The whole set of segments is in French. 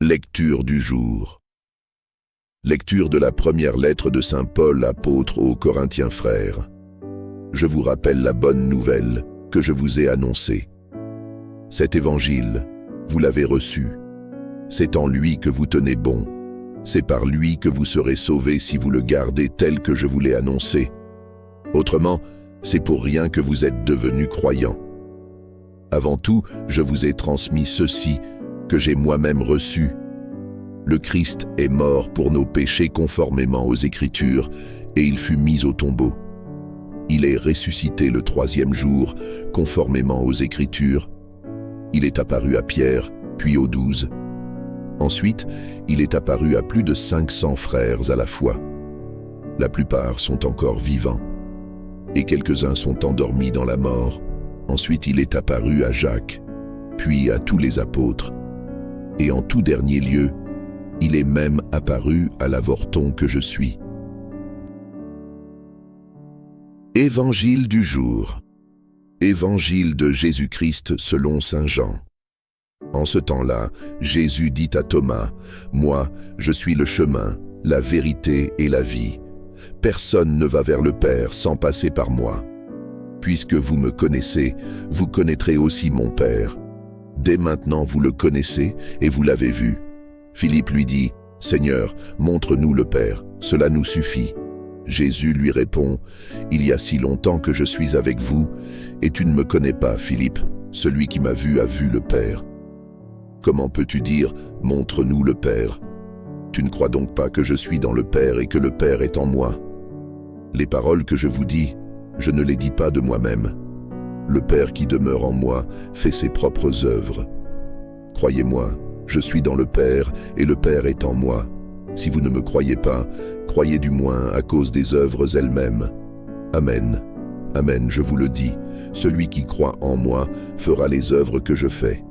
Lecture du jour. Lecture de la première lettre de saint Paul, apôtre aux Corinthiens frères. Je vous rappelle la bonne nouvelle que je vous ai annoncée. Cet évangile, vous l'avez reçu. C'est en lui que vous tenez bon. C'est par lui que vous serez sauvés si vous le gardez tel que je vous l'ai annoncé. Autrement, c'est pour rien que vous êtes devenus croyants. Avant tout, je vous ai transmis ceci que j'ai moi-même reçu. Le Christ est mort pour nos péchés conformément aux Écritures, et il fut mis au tombeau. Il est ressuscité le 3e jour, conformément aux Écritures. Il est apparu à Pierre, puis aux 12. Ensuite, il est apparu à plus de 500 frères à la fois. La plupart sont encore vivants, et quelques-uns sont endormis dans la mort. Ensuite, il est apparu à Jacques, puis à tous les apôtres. Et en tout dernier lieu, il est même apparu à l'avorton que je suis. Évangile du jour. Évangile de Jésus-Christ selon saint Jean. En ce temps-là, Jésus dit à Thomas, « Moi, je suis le chemin, la vérité et la vie. Personne ne va vers le Père sans passer par moi. Puisque vous me connaissez, vous connaîtrez aussi mon Père. Dès maintenant vous le connaissez et vous l'avez vu. » Philippe lui dit, « Seigneur, montre-nous le Père, cela nous suffit. » Jésus lui répond, « Il y a si longtemps que je suis avec vous, et tu ne me connais pas, Philippe. Celui qui m'a vu a vu le Père. Comment peux-tu dire, montre-nous le Père? Tu ne crois donc pas que je suis dans le Père et que le Père est en moi? Les paroles que je vous dis, je ne les dis pas de moi-même. Le Père qui demeure en moi fait ses propres œuvres. Croyez-moi, je suis dans le Père et le Père est en moi. Si vous ne me croyez pas, croyez du moins à cause des œuvres elles-mêmes. Amen. Amen, je vous le dis, celui qui croit en moi fera les œuvres que je fais.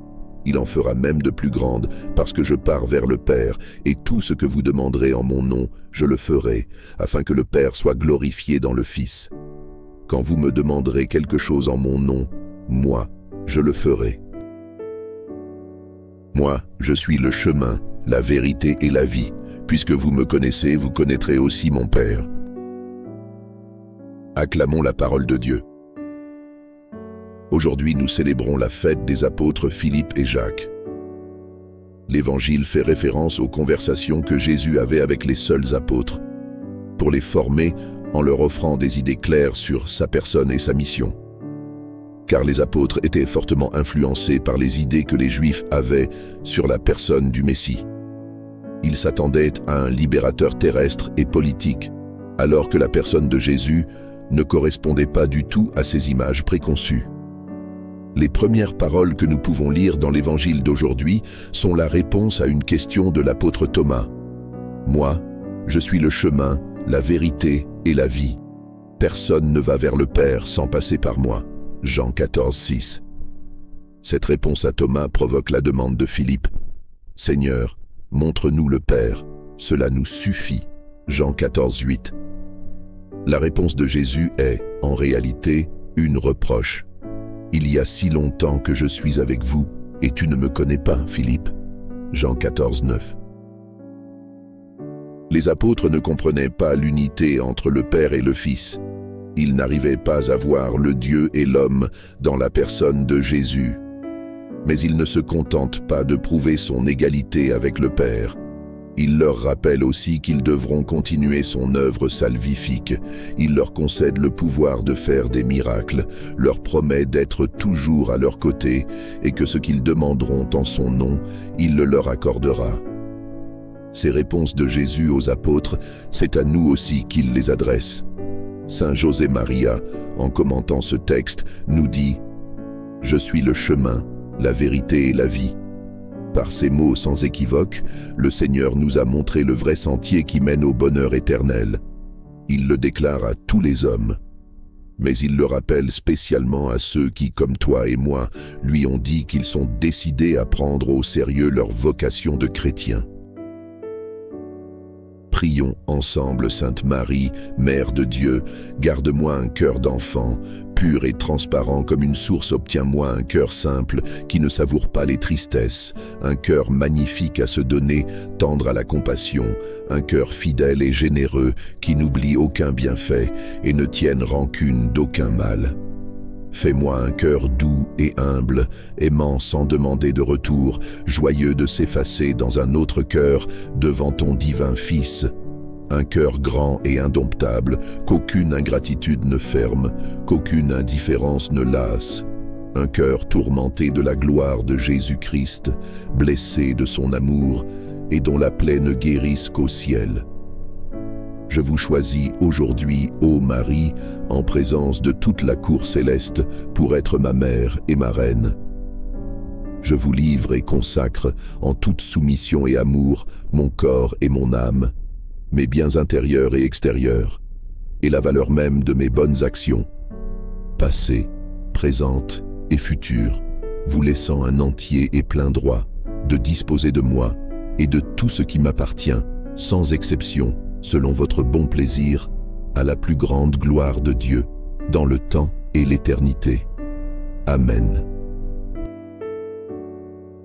Il en fera même de plus grandes, parce que je pars vers le Père, et tout ce que vous demanderez en mon nom, je le ferai, afin que le Père soit glorifié dans le Fils. Quand vous me demanderez quelque chose en mon nom, moi, je le ferai. Moi, je suis le chemin, la vérité et la vie. Puisque vous me connaissez, vous connaîtrez aussi mon Père. Acclamons la parole de Dieu. Aujourd'hui, nous célébrons la fête des apôtres Philippe et Jacques. L'Évangile fait référence aux conversations que Jésus avait avec les seuls apôtres, pour les former en leur offrant des idées claires sur sa personne et sa mission. Car les apôtres étaient fortement influencés par les idées que les Juifs avaient sur la personne du Messie. Ils s'attendaient à un libérateur terrestre et politique, alors que la personne de Jésus ne correspondait pas du tout à ces images préconçues. Les premières paroles que nous pouvons lire dans l'Évangile d'aujourd'hui sont la réponse à une question de l'apôtre Thomas. « Moi, je suis le chemin, la vérité et la vie. Personne ne va vers le Père sans passer par moi. » Jean 14, 6. Cette réponse à Thomas provoque la demande de Philippe. « Seigneur, montre-nous le Père, cela nous suffit. » Jean 14, 8. La réponse de Jésus est, en réalité, une reproche. « Il y a si longtemps que je suis avec vous, et tu ne me connais pas, Philippe. » Jean 14, 9. Les apôtres ne comprenaient pas l'unité entre le Père et le Fils. Ils n'arrivaient pas à voir le Dieu et l'homme dans la personne de Jésus. Mais ils ne se contentent pas de prouver son égalité avec le Père. Il leur rappelle aussi qu'ils devront continuer son œuvre salvifique. Il leur concède le pouvoir de faire des miracles, leur promet d'être toujours à leur côté et que ce qu'ils demanderont en son nom, il le leur accordera. Ces réponses de Jésus aux apôtres, c'est à nous aussi qu'il les adresse. Saint José Maria, en commentant ce texte, nous dit « Je suis le chemin, la vérité et la vie. » Par ces mots sans équivoque, le Seigneur nous a montré le vrai sentier qui mène au bonheur éternel. Il le déclare à tous les hommes, mais il le rappelle spécialement à ceux qui, comme toi et moi, lui ont dit qu'ils sont décidés à prendre au sérieux leur vocation de chrétiens. Prions ensemble, Sainte Marie, Mère de Dieu, garde-moi un cœur d'enfant, pur et transparent comme une source, obtiens-moi un cœur simple qui ne savoure pas les tristesses, un cœur magnifique à se donner, tendre à la compassion, un cœur fidèle et généreux qui n'oublie aucun bienfait et ne tienne rancune d'aucun mal. Fais-moi un cœur doux et humble, aimant sans demander de retour, joyeux de s'effacer dans un autre cœur devant ton divin Fils. Un cœur grand et indomptable, qu'aucune ingratitude ne ferme, qu'aucune indifférence ne lasse. Un cœur tourmenté de la gloire de Jésus-Christ, blessé de son amour, et dont la plaie ne guérisse qu'au ciel. Je vous choisis aujourd'hui, ô Marie, en présence de toute la cour céleste, pour être ma mère et ma reine. Je vous livre et consacre, en toute soumission et amour, mon corps et mon âme, mes biens intérieurs et extérieurs, et la valeur même de mes bonnes actions, passées, présentes et futures, vous laissant un entier et plein droit de disposer de moi et de tout ce qui m'appartient, sans exception, selon votre bon plaisir, à la plus grande gloire de Dieu, dans le temps et l'éternité. Amen.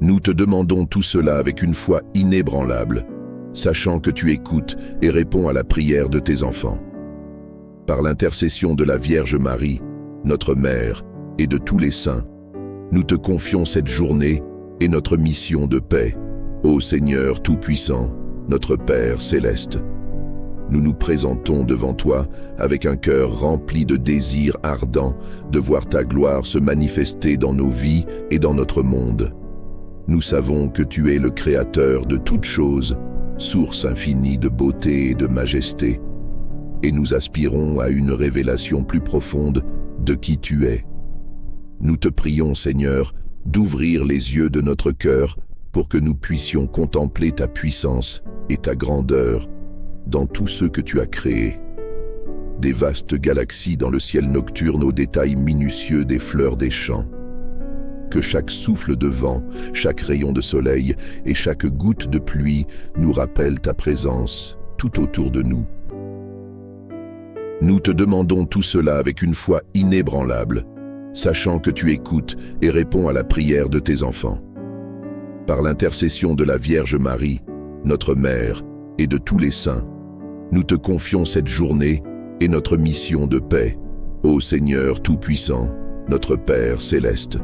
Nous te demandons tout cela avec une foi inébranlable, sachant que tu écoutes et réponds à la prière de tes enfants. Par l'intercession de la Vierge Marie, notre Mère, et de tous les saints, nous te confions cette journée et notre mission de paix. Ô Seigneur Tout-Puissant, notre Père céleste, nous nous présentons devant toi avec un cœur rempli de désirs ardents de voir ta gloire se manifester dans nos vies et dans notre monde. Nous savons que tu es le Créateur de toutes choses, source infinie de beauté et de majesté, et nous aspirons à une révélation plus profonde de qui tu es. Nous te prions, Seigneur, d'ouvrir les yeux de notre cœur pour que nous puissions contempler ta puissance et ta grandeur dans tout ce que tu as créé. Des vastes galaxies dans le ciel nocturne aux détails minutieux des fleurs des champs. Que chaque souffle de vent, chaque rayon de soleil et chaque goutte de pluie nous rappellent ta présence tout autour de nous. Nous te demandons tout cela avec une foi inébranlable, sachant que tu écoutes et réponds à la prière de tes enfants. Par l'intercession de la Vierge Marie, notre Mère, et de tous les saints, nous te confions cette journée et notre mission de paix. Ô Seigneur Tout-Puissant, notre Père céleste,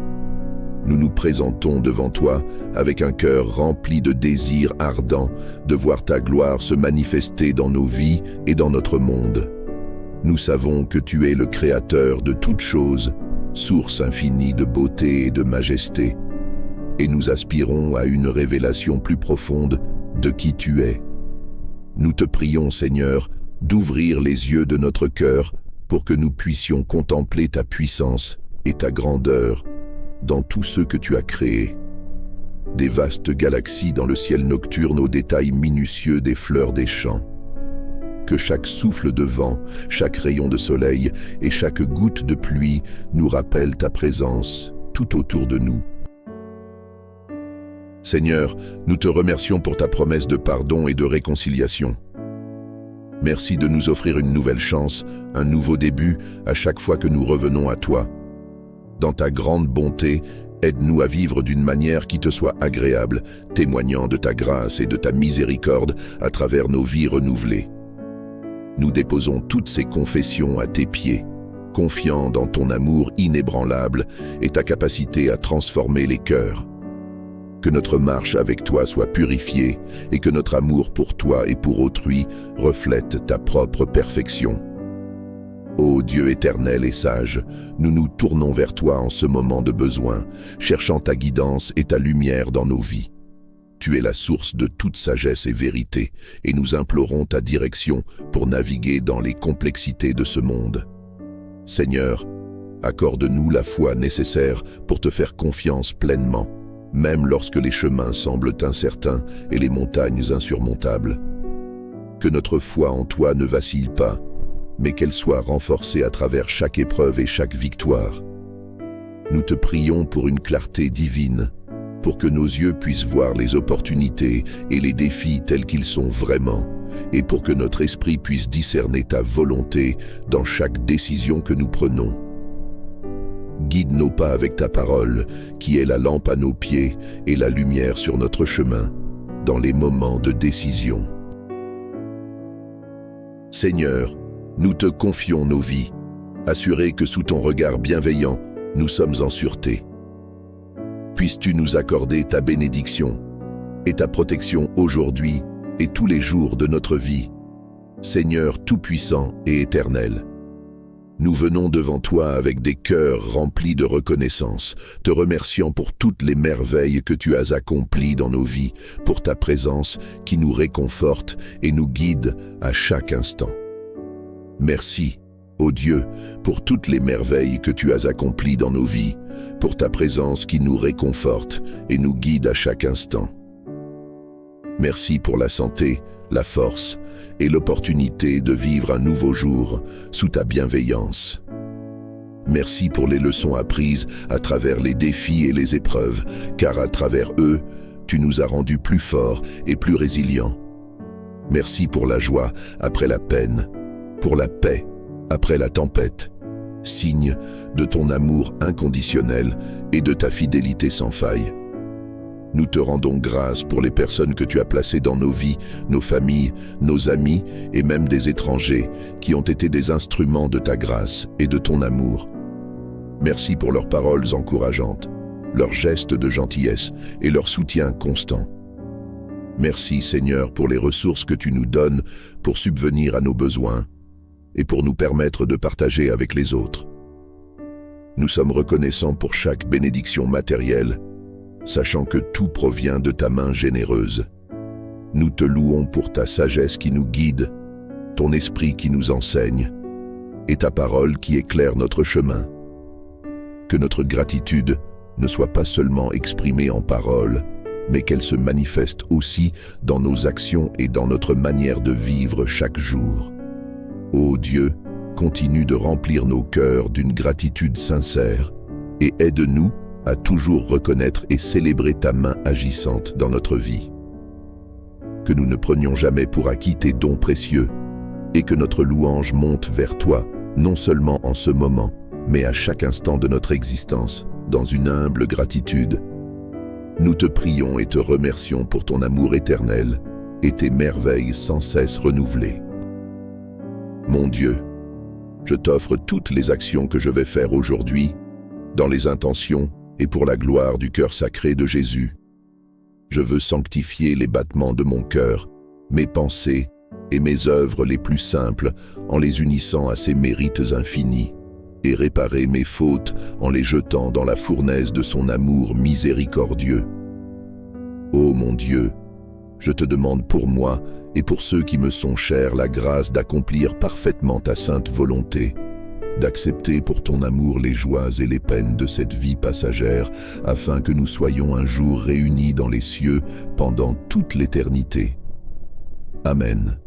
nous nous présentons devant toi avec un cœur rempli de désirs ardents de voir ta gloire se manifester dans nos vies et dans notre monde. Nous savons que tu es le Créateur de toutes choses, source infinie de beauté et de majesté, et nous aspirons à une révélation plus profonde de qui tu es. Nous te prions, Seigneur, d'ouvrir les yeux de notre cœur pour que nous puissions contempler ta puissance et ta grandeur dans tout ce que tu as créé. Des vastes galaxies dans le ciel nocturne aux détails minutieux des fleurs des champs. Que chaque souffle de vent, chaque rayon de soleil et chaque goutte de pluie nous rappellent ta présence tout autour de nous. Seigneur, nous te remercions pour ta promesse de pardon et de réconciliation. Merci de nous offrir une nouvelle chance, un nouveau début à chaque fois que nous revenons à toi. Dans ta grande bonté, aide-nous à vivre d'une manière qui te soit agréable, témoignant de ta grâce et de ta miséricorde à travers nos vies renouvelées. Nous déposons toutes ces confessions à tes pieds, confiants dans ton amour inébranlable et ta capacité à transformer les cœurs. Que notre marche avec toi soit purifiée et que notre amour pour toi et pour autrui reflète ta propre perfection. Ô Dieu éternel et sage, nous nous tournons vers toi en ce moment de besoin, cherchant ta guidance et ta lumière dans nos vies. Tu es la source de toute sagesse et vérité, et nous implorons ta direction pour naviguer dans les complexités de ce monde. Seigneur, accorde-nous la foi nécessaire pour te faire confiance pleinement, même lorsque les chemins semblent incertains et les montagnes insurmontables. Que notre foi en toi ne vacille pas, mais qu'elle soit renforcée à travers chaque épreuve et chaque victoire. Nous te prions pour une clarté divine, pour que nos yeux puissent voir les opportunités et les défis tels qu'ils sont vraiment, et pour que notre esprit puisse discerner ta volonté dans chaque décision que nous prenons. Guide nos pas avec ta parole, qui est la lampe à nos pieds et la lumière sur notre chemin, dans les moments de décision. Seigneur, nous te confions nos vies, assurés que sous ton regard bienveillant, nous sommes en sûreté. Puisses-tu nous accorder ta bénédiction et ta protection aujourd'hui et tous les jours de notre vie, Seigneur tout-puissant et éternel. Nous venons devant toi avec des cœurs remplis de reconnaissance, te remerciant pour toutes les merveilles que tu as accomplies dans nos vies, pour ta présence qui nous réconforte et nous guide à chaque instant. Merci, ô Dieu, pour toutes les merveilles que tu as accomplies dans nos vies, pour ta présence qui nous réconforte et nous guide à chaque instant. Merci pour la santé, la force et l'opportunité de vivre un nouveau jour sous ta bienveillance. Merci pour les leçons apprises à travers les défis et les épreuves, car à travers eux, tu nous as rendus plus forts et plus résilients. Merci pour la joie après la peine, pour la paix après la tempête, signe de ton amour inconditionnel et de ta fidélité sans faille. Nous te rendons grâce pour les personnes que tu as placées dans nos vies, nos familles, nos amis et même des étrangers qui ont été des instruments de ta grâce et de ton amour. Merci pour leurs paroles encourageantes, leurs gestes de gentillesse et leur soutien constant. Merci Seigneur pour les ressources que tu nous donnes pour subvenir à nos besoins et pour nous permettre de partager avec les autres. Nous sommes reconnaissants pour chaque bénédiction matérielle, sachant que tout provient de ta main généreuse. Nous te louons pour ta sagesse qui nous guide, ton esprit qui nous enseigne, et ta parole qui éclaire notre chemin. Que notre gratitude ne soit pas seulement exprimée en paroles, mais qu'elle se manifeste aussi dans nos actions et dans notre manière de vivre chaque jour. Ô Dieu, continue de remplir nos cœurs d'une gratitude sincère et aide-nous à toujours reconnaître et célébrer ta main agissante dans notre vie. Que nous ne prenions jamais pour acquis tes dons précieux et que notre louange monte vers toi, non seulement en ce moment, mais à chaque instant de notre existence, dans une humble gratitude. Nous te prions et te remercions pour ton amour éternel et tes merveilles sans cesse renouvelées. Mon Dieu, je t'offre toutes les actions que je vais faire aujourd'hui, dans les intentions et pour la gloire du cœur sacré de Jésus. Je veux sanctifier les battements de mon cœur, mes pensées et mes œuvres les plus simples en les unissant à ses mérites infinis, et réparer mes fautes en les jetant dans la fournaise de son amour miséricordieux. Ô mon Dieu, je te demande pour moi et pour ceux qui me sont chers la grâce d'accomplir parfaitement ta sainte volonté, d'accepter pour ton amour les joies et les peines de cette vie passagère, afin que nous soyons un jour réunis dans les cieux pendant toute l'éternité. Amen.